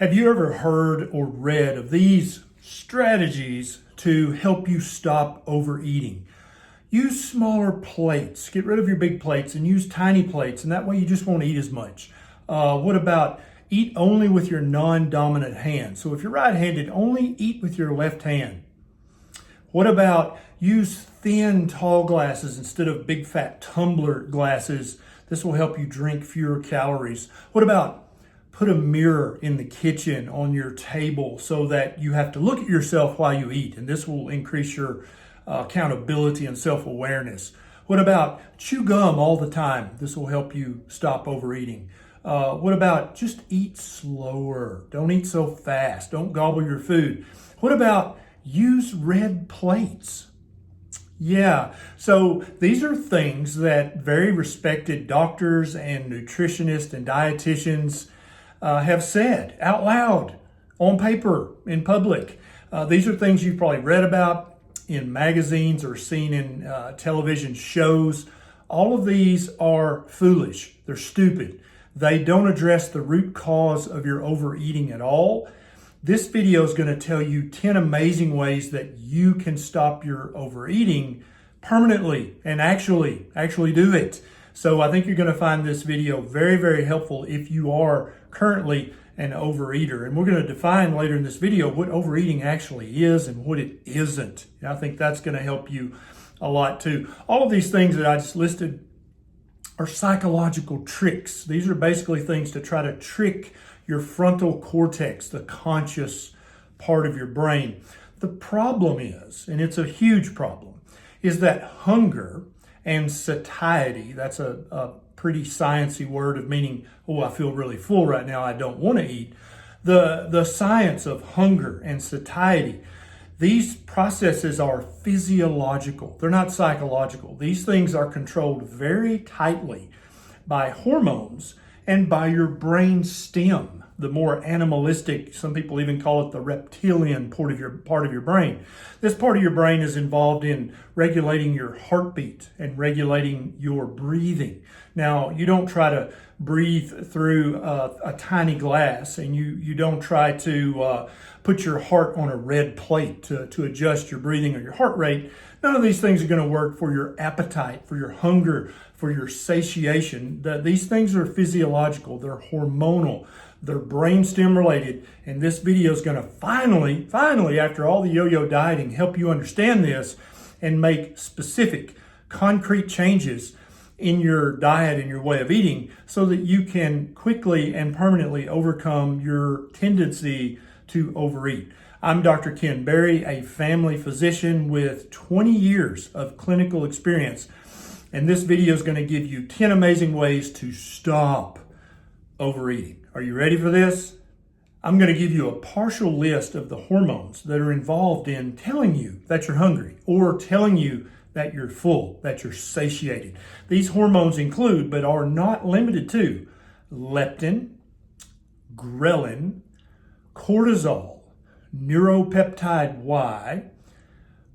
Have you ever heard or read of these strategies to help you stop overeating? Use smaller plates. Get rid of your big plates and use tiny plates, and that way you just won't eat as much. What about eat only with your non-dominant hand? So if you're right-handed, only eat with your left hand. What about use thin, tall glasses instead of big, fat tumbler glasses? This will help you drink fewer calories. What about put a mirror in the kitchen on your table so that you have to look at yourself while you eat, and this will increase your accountability and self-awareness. What about chew gum all the time? This will help you stop overeating. What about just eat slower? Don't eat so fast. Don't gobble your food. What about use red plates? Yeah, so these are things that very respected doctors and nutritionists and dietitians have said out loud, on paper, in public. These are things you've probably read about in magazines or seen in television shows. All of these are foolish. They're stupid. They don't address the root cause of your overeating at all. This video is going to tell you 10 amazing ways that you can stop your overeating permanently and actually do it. So I think you're going to find this video very, very helpful if you are currently an overeater. And we're going to define later in this video what overeating actually is and what it isn't. And I think that's going to help you a lot too. All of these things that I just listed are psychological tricks. These are basically things to try to trick your frontal cortex, the conscious part of your brain. The problem is, and it's a huge problem, is that hunger and satiety, that's a pretty sciencey word of meaning, oh, I feel really full right now, I don't want to eat. The science of hunger and satiety, these processes are physiological. They're not psychological. These things are controlled very tightly by hormones and by your brain stem, the more animalistic, some people even call it the reptilian part of your brain. This part of your brain is involved in regulating your heartbeat and regulating your breathing. Now, you don't try to breathe through a tiny glass, and you don't try to put your heart on a red plate to adjust your breathing or your heart rate. None of these things are going to work for your appetite, for your hunger, for your satiation. These things are physiological, they're hormonal, they're brainstem related, and this video is going to finally, after all the yo-yo dieting, help you understand this and make specific, concrete changes in your diet and your way of eating so that you can quickly and permanently overcome your tendency to overeat. I'm Dr. Ken Berry, a family physician with 20 years of clinical experience, and this video is going to give you 10 amazing ways to stop overeating. Are you ready for this? I'm going to give you a partial list of the hormones that are involved in telling you that you're hungry or telling you that you're full, that you're satiated. These hormones include, but are not limited to, leptin, ghrelin, cortisol, neuropeptide Y,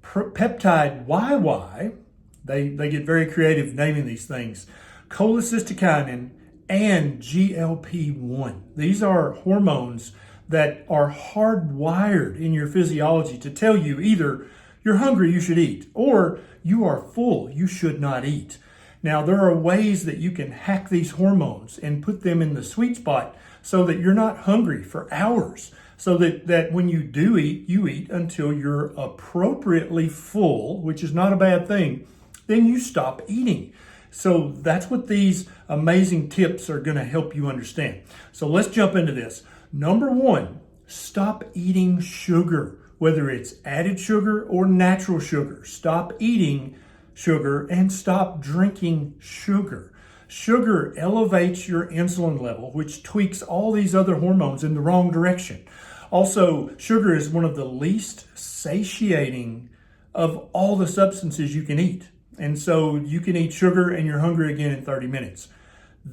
peptide YY, they get very creative naming these things, cholecystokinin, and GLP1. These are hormones that are hardwired in your physiology to tell you either you're hungry, you should eat, or you are full, you should not eat. Now, there are ways that you can hack these hormones and put them in the sweet spot so that you're not hungry for hours, so that when you do eat, you eat until you're appropriately full, which is not a bad thing. Then you stop eating. So that's what these amazing tips are going to help you understand. So let's jump into this. Number one, stop eating sugar, whether it's added sugar or natural sugar. Stop eating sugar and stop drinking sugar. Sugar elevates your insulin level, which tweaks all these other hormones in the wrong direction. Also, sugar is one of the least satiating of all the substances you can eat. And so you can eat sugar and you're hungry again in 30 minutes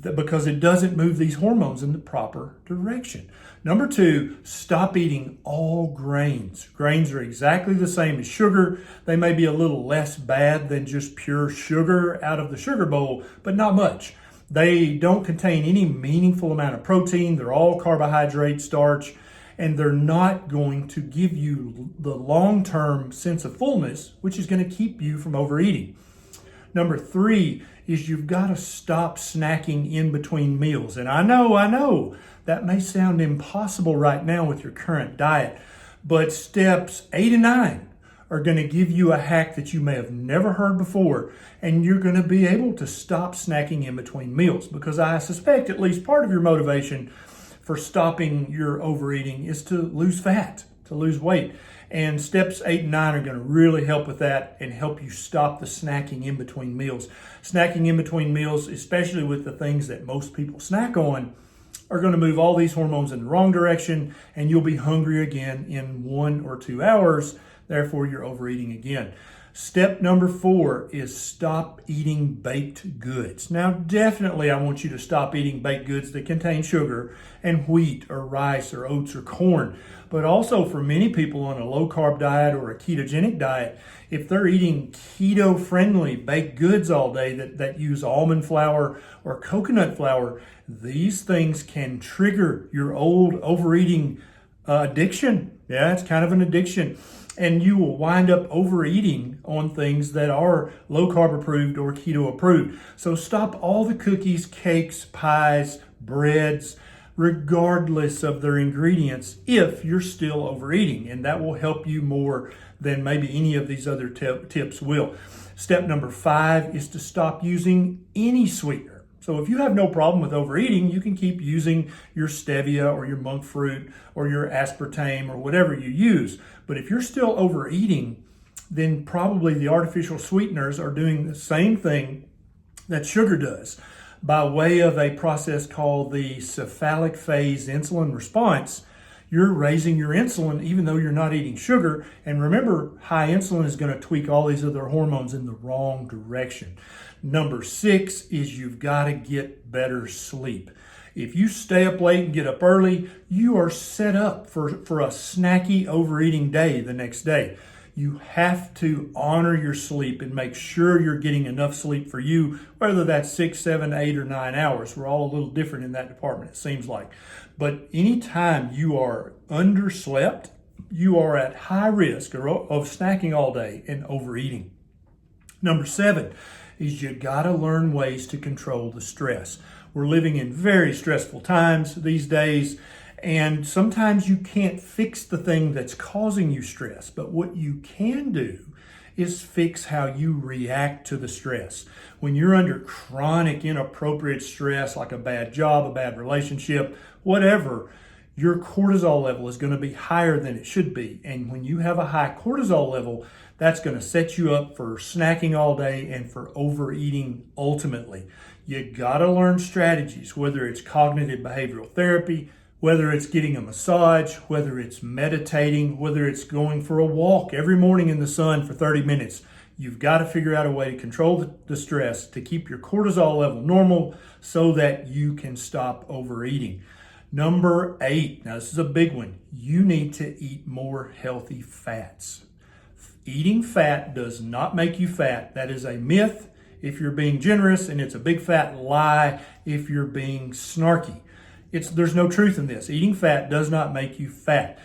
because it doesn't move these hormones in the proper direction. Number two, stop eating all grains. Grains are exactly the same as sugar. They may be a little less bad than just pure sugar out of the sugar bowl, but not much. They don't contain any meaningful amount of protein. They're all carbohydrate, starch, and they're not going to give you the long-term sense of fullness, which is going to keep you from overeating. Number 3 is you've got to stop snacking in between meals. And I know, that may sound impossible right now with your current diet, but steps 8 and 9 are going to give you a hack that you may have never heard before, and you're going to be able to stop snacking in between meals, because I suspect at least part of your motivation for stopping your overeating is to lose fat, to lose weight. And steps 8 and 9 are going to really help with that and help you stop the snacking in between meals. Snacking in between meals, especially with the things that most people snack on, are going to move all these hormones in the wrong direction, and you'll be hungry again in 1 or 2 hours. Therefore, you're overeating again. Step number 4 is stop eating baked goods. Now, definitely I want you to stop eating baked goods that contain sugar and wheat or rice or oats or corn. But also for many people on a low-carb diet or a ketogenic diet, if they're eating keto-friendly baked goods all day that use almond flour or coconut flour, these things can trigger your old overeating addiction. Yeah, it's kind of an addiction. And you will wind up overeating on things that are low-carb approved or keto approved. So stop all the cookies, cakes, pies, breads, regardless of their ingredients, if you're still overeating. And that will help you more than maybe any of these other tips will. Step number 5 is to stop using any sweetener. So if you have no problem with overeating, you can keep using your stevia or your monk fruit or your aspartame or whatever you use. But if you're still overeating, then probably the artificial sweeteners are doing the same thing that sugar does by way of a process called the cephalic phase insulin response. You're raising your insulin even though you're not eating sugar. And remember, high insulin is going to tweak all these other hormones in the wrong direction. Number 6 is you've got to get better sleep. If you stay up late and get up early, you are set up for a snacky overeating day the next day. You have to honor your sleep and make sure you're getting enough sleep for you, whether that's 6, 7, 8, or 9 hours. We're all a little different in that department, it seems like. But anytime you are underslept, you are at high risk of snacking all day and overeating. Number 7 is you got to learn ways to control the stress. We're living in very stressful times these days, and sometimes you can't fix the thing that's causing you stress. But what you can do is fix how you react to the stress. When you're under chronic inappropriate stress, like a bad job, a bad relationship, whatever, your cortisol level is going to be higher than it should be. And when you have a high cortisol level, that's going to set you up for snacking all day and for overeating ultimately. You got to learn strategies, whether it's cognitive behavioral therapy, whether it's getting a massage, whether it's meditating, whether it's going for a walk every morning in the sun for 30 minutes. You've got to figure out a way to control the stress to keep your cortisol level normal so that you can stop overeating. Number 8, now this is a big one. You need to eat more healthy fats. Eating fat does not make you fat. That is a myth if you're being generous, and it's a big fat lie if you're being snarky. There's no truth in this. Eating fat does not make you fat.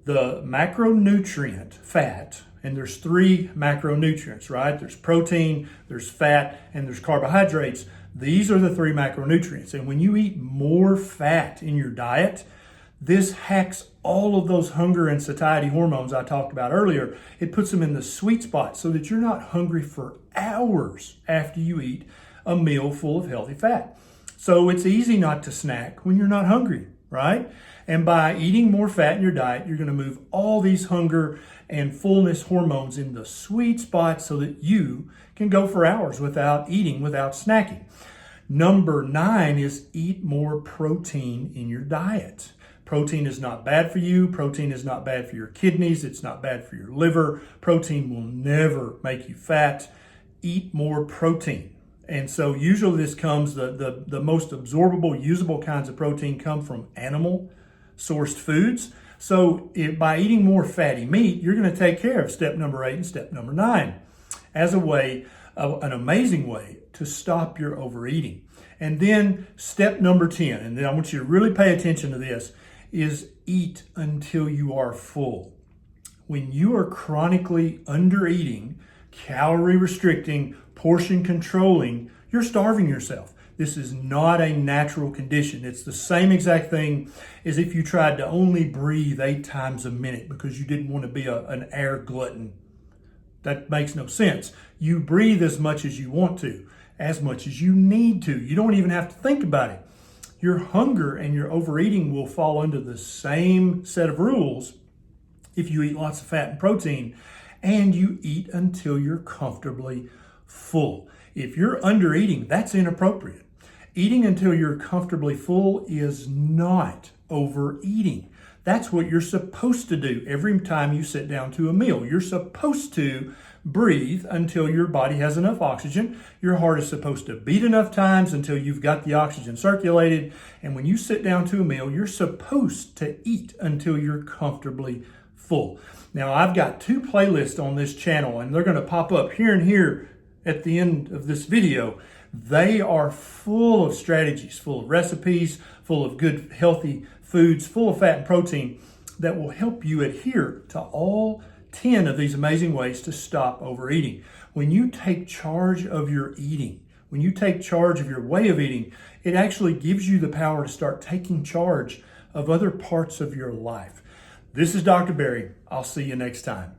The macronutrient fat, and there's 3 macronutrients, right? There's protein, there's fat, and there's carbohydrates. These are the 3 macronutrients. And when you eat more fat in your diet, this hacks all of those hunger and satiety hormones I talked about earlier. It puts them in the sweet spot so that you're not hungry for hours after you eat a meal full of healthy fat. So it's easy not to snack when you're not hungry, right? And by eating more fat in your diet, you're going to move all these hunger and fullness hormones in the sweet spot so that you can go for hours without eating, without snacking. Number 9 is eat more protein in your diet. Protein is not bad for you. Protein is not bad for your kidneys. It's not bad for your liver. Protein will never make you fat. Eat more protein. And so usually this comes, the most absorbable, usable kinds of protein come from animal sourced foods. So by eating more fatty meat, you're going to take care of step number 8 and step number 9 as a way, an amazing way to stop your overeating. And then step number 10, and then I want you to really pay attention to this, is eat until you are full. When you are chronically undereating, calorie restricting, portion controlling, you're starving yourself. This is not a natural condition. It's the same exact thing as if you tried to only breathe 8 times a minute because you didn't want to be an air glutton. That makes no sense. You breathe as much as you want to, as much as you need to. You don't even have to think about it. Your hunger and your overeating will fall under the same set of rules if you eat lots of fat and protein and you eat until you're comfortably full. If you're undereating, that's inappropriate. Eating until you're comfortably full is not overeating. That's what you're supposed to do every time you sit down to a meal. You're supposed to breathe until your body has enough oxygen. Your heart is supposed to beat enough times until you've got the oxygen circulated. And when you sit down to a meal, you're supposed to eat until you're comfortably full. Now, I've got 2 playlists on this channel, and they're going to pop up here and here at the end of this video. They are full of strategies, full of recipes, full of good, healthy foods, full of fat and protein that will help you adhere to all 10 of these amazing ways to stop overeating. When you take charge of your eating, when you take charge of your way of eating, it actually gives you the power to start taking charge of other parts of your life. This is Dr. Berry. I'll see you next time.